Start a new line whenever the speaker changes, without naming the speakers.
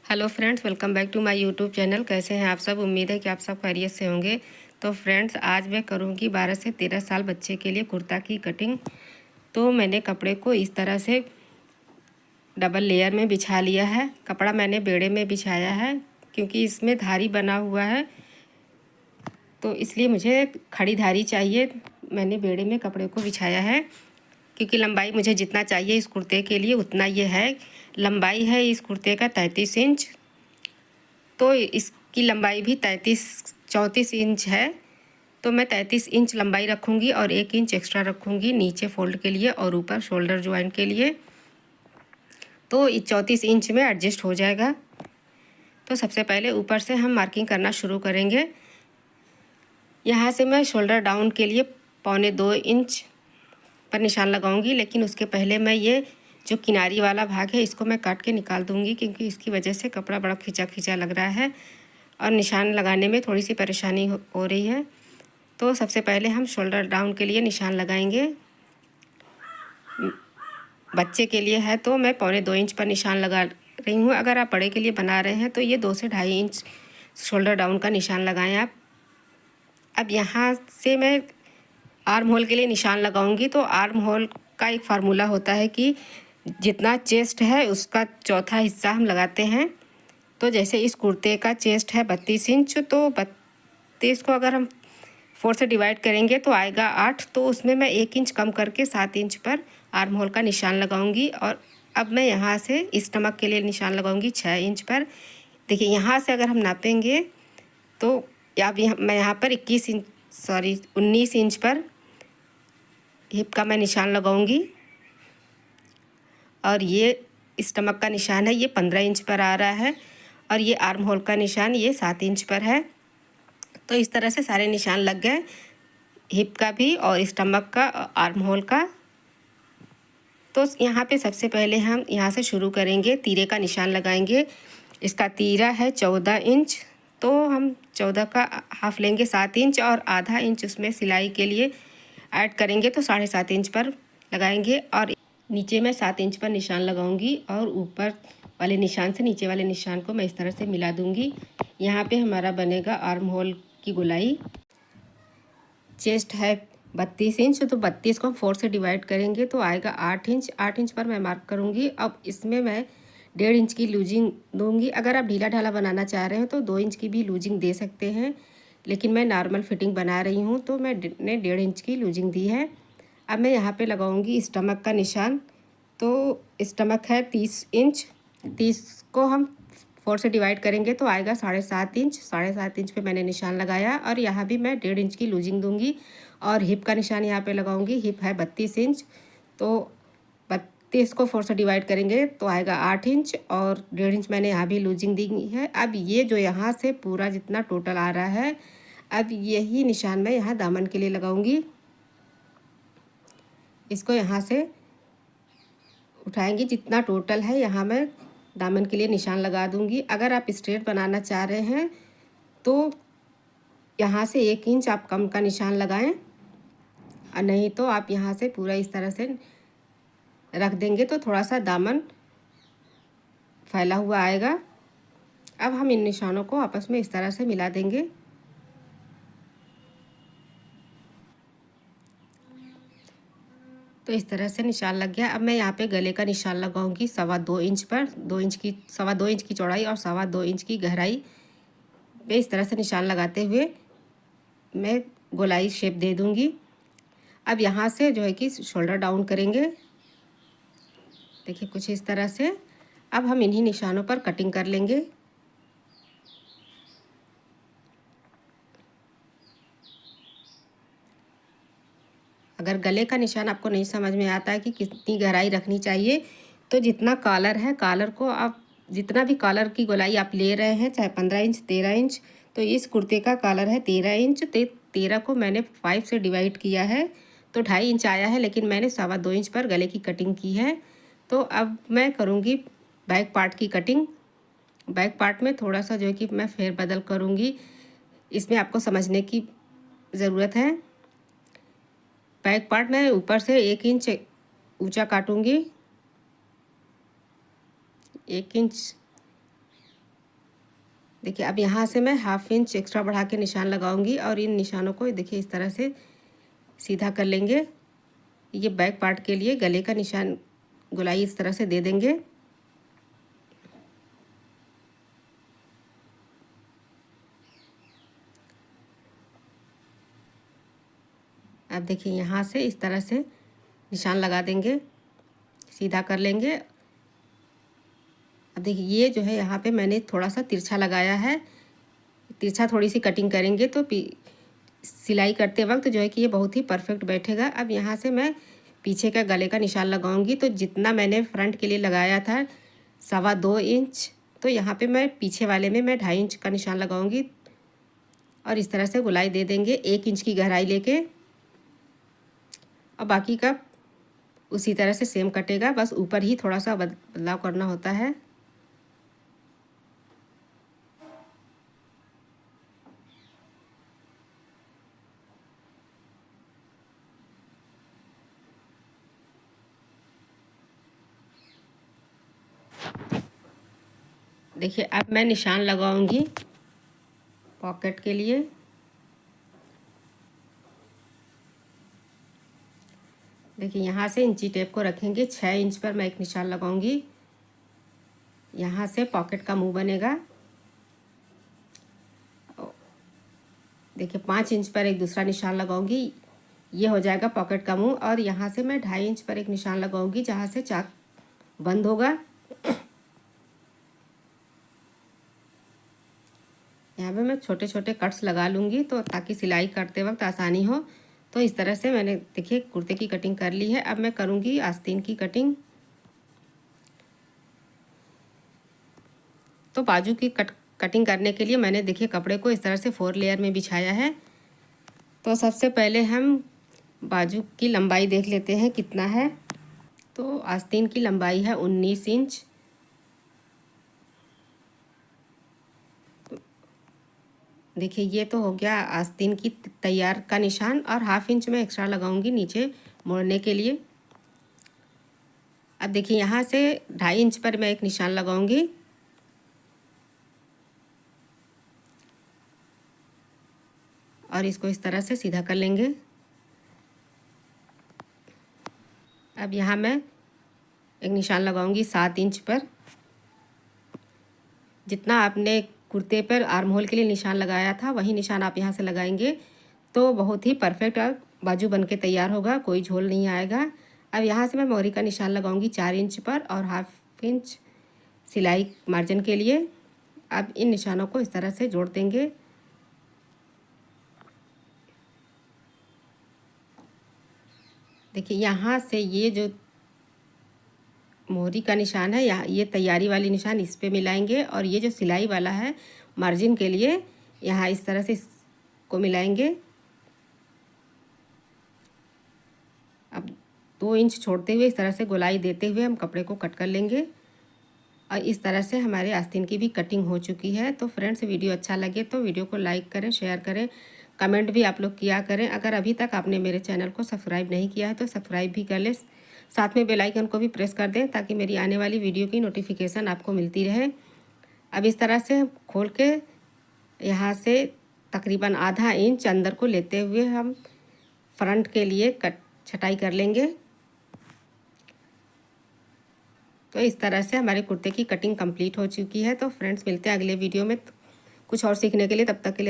Hello friends, welcome back to my YouTube channel. कैसे हैं आप सब? उम्मीद है कि आप सब खैरियत से होंगे। तो फ्रेंड्स, आज मैं करूंगी 12 से 13 साल बच्चे के लिए कुर्ता की कटिंग। तो मैंने कपड़े को इस तरह से डबल लेयर में बिछा लिया है। कपड़ा मैंने बेड़े में बिछाया है क्योंकि इसमें धारी बना हुआ है, तो इसलिए मुझे खड़ी धारी चाहिए। मैंने बेड़े में कपड़े को बिछाया है क्योंकि लंबाई मुझे जितना चाहिए इस कुर्ते के लिए उतना ये है। लंबाई है इस कुर्ते का 33 इंच, तो इसकी लंबाई भी 34 इंच है। तो मैं 33 इंच लंबाई रखूँगी और 1 इंच एक्स्ट्रा रखूँगी नीचे फोल्ड के लिए और ऊपर शोल्डर ज्वाइंट के लिए, तो 34 इंच में एडजस्ट हो जाएगा। तो सबसे पहले ऊपर से हम मार्किंग करना शुरू करेंगे। यहाँ से मैं शोल्डर डाउन के लिए 1.25 इंच पर निशान लगाऊंगी, लेकिन उसके पहले मैं ये जो किनारी वाला भाग है इसको मैं काट के निकाल दूंगी क्योंकि इसकी वजह से कपड़ा बड़ा खिंचा खिंचा लग रहा है और निशान लगाने में थोड़ी सी परेशानी हो रही है। तो सबसे पहले हम शोल्डर डाउन के लिए निशान लगाएंगे। बच्चे के लिए है तो मैं 1.25 इंच पर निशान लगा रही हूँ। अगर आप बड़े के लिए बना रहे हैं तो ये 2 से 2.5 इंच शोल्डर डाउन का निशान लगाएं आप। अब यहाँ से मैं आर्म होल के लिए निशान लगाऊंगी। तो आर्म होल का एक फार्मूला होता है कि जितना चेस्ट है उसका चौथा हिस्सा हम लगाते हैं। तो जैसे इस कुर्ते का चेस्ट है 32 इंच, तो 32 को अगर हम 4 से डिवाइड करेंगे तो आएगा 8। तो उसमें मैं 1 इंच कम करके 7 इंच पर आर्म होल का निशान लगाऊंगी। और अब मैं यहाँ से स्टमक के लिए निशान लगाऊंगी 6 इंच पर। देखिए, यहाँ से अगर हम नापेंगे तो अब मैं यहाँ पर 19 इंच पर हिप का मैं निशान लगाऊंगी और ये स्टमक का निशान है ये 15 इंच पर आ रहा है और ये आर्म होल का निशान ये 7 इंच पर है। तो इस तरह से सारे निशान लग गए, हिप का भी और स्टमक का, आर्म होल का। तो यहाँ पे सबसे पहले हम यहाँ से शुरू करेंगे, तीरे का निशान लगाएंगे। इसका तीरा है 14 इंच, तो हम 14 का हाफ लेंगे 7 इंच और आधा इंच उसमें सिलाई के लिए ऐड करेंगे, तो 7.5 इंच पर लगाएंगे। और नीचे मैं 7 इंच पर निशान लगाऊंगी और ऊपर वाले निशान से नीचे वाले निशान को मैं इस तरह से मिला दूंगी। यहाँ पे हमारा बनेगा आर्म होल की गोलाई। चेस्ट है 32 इंच, तो 32 को हम 4 से डिवाइड करेंगे तो आएगा 8 इंच। 8 इंच पर मैं मार्क करूँगी। अब इसमें मैं 1.5 इंच की लूजिंग दूंगी। अगर आप ढीला ढाला बनाना चाह रहे हो तो 2 इंच की भी लूजिंग दे सकते हैं, लेकिन मैं नॉर्मल फिटिंग बना रही हूँ तो मैंने 1.5 इंच की लूजिंग दी है। अब मैं यहाँ पे लगाऊंगी स्टमक का निशान। तो स्टमक है 30 इंच, 30 को हम 4 से डिवाइड करेंगे तो आएगा 7.5 इंच। 7.5 इंच पे मैंने निशान लगाया और यहाँ भी मैं 1.5 इंच की लूजिंग दूंगी और हिप का निशान यहाँ पे लगाऊंगी। हिप है 32 इंच, तो 32 को 4 से डिवाइड करेंगे तो आएगा 8 इंच और 1.5 इंच मैंने यहाँ भी लूजिंग दी है। अब ये जो यहाँ से पूरा जितना टोटल आ रहा है, अब यही निशान मैं यहाँ दामन के लिए लगाऊंगी। इसको यहाँ से उठाएंगे, जितना टोटल है यहाँ मैं दामन के लिए निशान लगा दूंगी। अगर आप स्ट्रेट बनाना चाह रहे हैं तो यहाँ से 1 इंच आप कम का निशान लगाएं और नहीं तो आप यहाँ से पूरा इस तरह से रख देंगे तो थोड़ा सा दामन फैला हुआ आएगा। अब हम इन निशानों को आपस में इस तरह से मिला देंगे। तो इस तरह से निशान लग गया। अब मैं यहाँ पे गले का निशान लगाऊंगी 2.25 इंच पर। 2.25 इंच की चौड़ाई और 2.25 इंच की गहराई पे इस तरह से निशान लगाते हुए मैं गोलाई शेप दे दूंगी। अब यहाँ से जो है कि शोल्डर डाउन करेंगे, देखिए कुछ इस तरह से। अब हम इन्हीं निशानों पर कटिंग कर लेंगे। अगर गले का निशान आपको नहीं समझ में आता है कि कितनी गहराई रखनी चाहिए, तो जितना कॉलर है, कॉलर को आप जितना भी कॉलर की गोलाई आप ले रहे हैं, चाहे 15 इंच 13 इंच, तो इस कुर्ते का कॉलर है 13 इंच। 13 को मैंने 5 से डिवाइड किया है तो 2.5 इंच आया है, लेकिन मैंने 2.25 इंच पर गले की कटिंग की है। तो अब मैं करूँगी बैक पार्ट की कटिंग। बैक पार्ट में थोड़ा सा जो है कि मैं फेरबदल करूँगी, इसमें आपको समझने की ज़रूरत है। बैक पार्ट में ऊपर से 1 इंच ऊंचा काटूंगी, 1 इंच देखिए अब यहाँ से मैं 1/2 इंच एक्स्ट्रा बढ़ा के निशान लगाऊंगी और इन निशानों को देखिए इस तरह से सीधा कर लेंगे। ये बैक पार्ट के लिए गले का निशान गोलाई इस तरह से दे देंगे। अब देखिए यहाँ से इस तरह से निशान लगा देंगे, सीधा कर लेंगे। अब देखिए ये जो है यहाँ पे मैंने थोड़ा सा तिरछा लगाया है, तिरछा थोड़ी सी कटिंग करेंगे तो सिलाई करते वक्त जो है कि ये बहुत ही परफेक्ट बैठेगा। अब यहाँ से मैं पीछे का गले का निशान लगाऊंगी, तो जितना मैंने फ्रंट के लिए लगाया था 2.25 इंच, तो यहाँ पे मैं पीछे वाले में मैं 2.5 इंच का निशान लगाऊंगी और इस तरह से गोलाई दे देंगे 1 इंच की गहराई लेके। और बाकी का उसी तरह से सेम कटेगा, बस ऊपर ही थोड़ा सा बदलाव करना होता है। देखिए अब मैं निशान लगाऊंगी पॉकेट के लिए। देखिए यहाँ से इंची टेप को रखेंगे, 6 इंच पर मैं एक निशान लगाऊंगी। यहाँ से पॉकेट का मुंह बनेगा। देखिए 5 इंच पर एक दूसरा निशान लगाऊंगी, ये हो जाएगा पॉकेट का मुंह। और यहाँ से मैं 2.5 इंच पर एक निशान लगाऊंगी जहाँ से चाक बंद होगा। यहाँ पे मैं छोटे छोटे कट्स लगा लूँगी तो ताकि सिलाई करते वक्त आसानी हो। तो इस तरह से मैंने देखिए कुर्ते की कटिंग कर ली है। अब मैं करूँगी आस्तीन की कटिंग। तो बाजू की कटिंग करने के लिए मैंने देखिए कपड़े को इस तरह से 4 लेयर में बिछाया है। तो सबसे पहले हम बाजू की लंबाई देख लेते हैं कितना है। तो आस्तीन की लंबाई है 19 इंच। देखिए ये तो हो गया आस्तीन की तैयार का निशान, और 1/2 इंच में एक्स्ट्रा लगाऊंगी नीचे मोड़ने के लिए। अब देखिए यहाँ से 2.5 इंच पर मैं एक निशान लगाऊंगी। और इसको इस तरह से सीधा कर लेंगे। अब यहाँ मैं एक निशान लगाऊंगी 7 इंच पर। जितना आपने कुर्ते पर आर्म होल के लिए निशान लगाया था वही निशान आप यहाँ से लगाएंगे तो बहुत ही परफेक्ट और बाजू बन के तैयार होगा, कोई झोल नहीं आएगा। अब यहाँ से मैं मोहरी का निशान लगाऊंगी 4 इंच पर और 1/2 इंच सिलाई मार्जिन के लिए। अब इन निशानों को इस तरह से जोड़ देंगे। देखिए यहाँ से ये जो मोहरी का निशान है, यहाँ ये तैयारी वाली निशान इस पे मिलाएंगे और ये जो सिलाई वाला है मार्जिन के लिए यहाँ इस तरह से इसको मिलाएंगे। अब 2 इंच छोड़ते हुए इस तरह से गोलाई देते हुए हम कपड़े को कट कर लेंगे। और इस तरह से हमारे आस्तीन की भी कटिंग हो चुकी है। तो फ्रेंड्स वीडियो अच्छा लगे तो वीडियो को लाइक करें, शेयर करें, कमेंट भी आप लोग किया करें। अगर अभी तक आपने मेरे चैनल को सब्सक्राइब नहीं किया है तो सब्सक्राइब भी कर लें, साथ में बेल आइकन को भी प्रेस कर दें ताकि मेरी आने वाली वीडियो की नोटिफिकेशन आपको मिलती रहे। अब इस तरह से खोल के यहाँ से तकरीबन आधा इंच अंदर को लेते हुए हम फ्रंट के लिए छटाई कर लेंगे। तो इस तरह से हमारे कुर्ते की कटिंग कंप्लीट हो चुकी है। तो फ्रेंड्स मिलते हैं अगले वीडियो में कुछ और सीखने के लिए, तब तक के लिए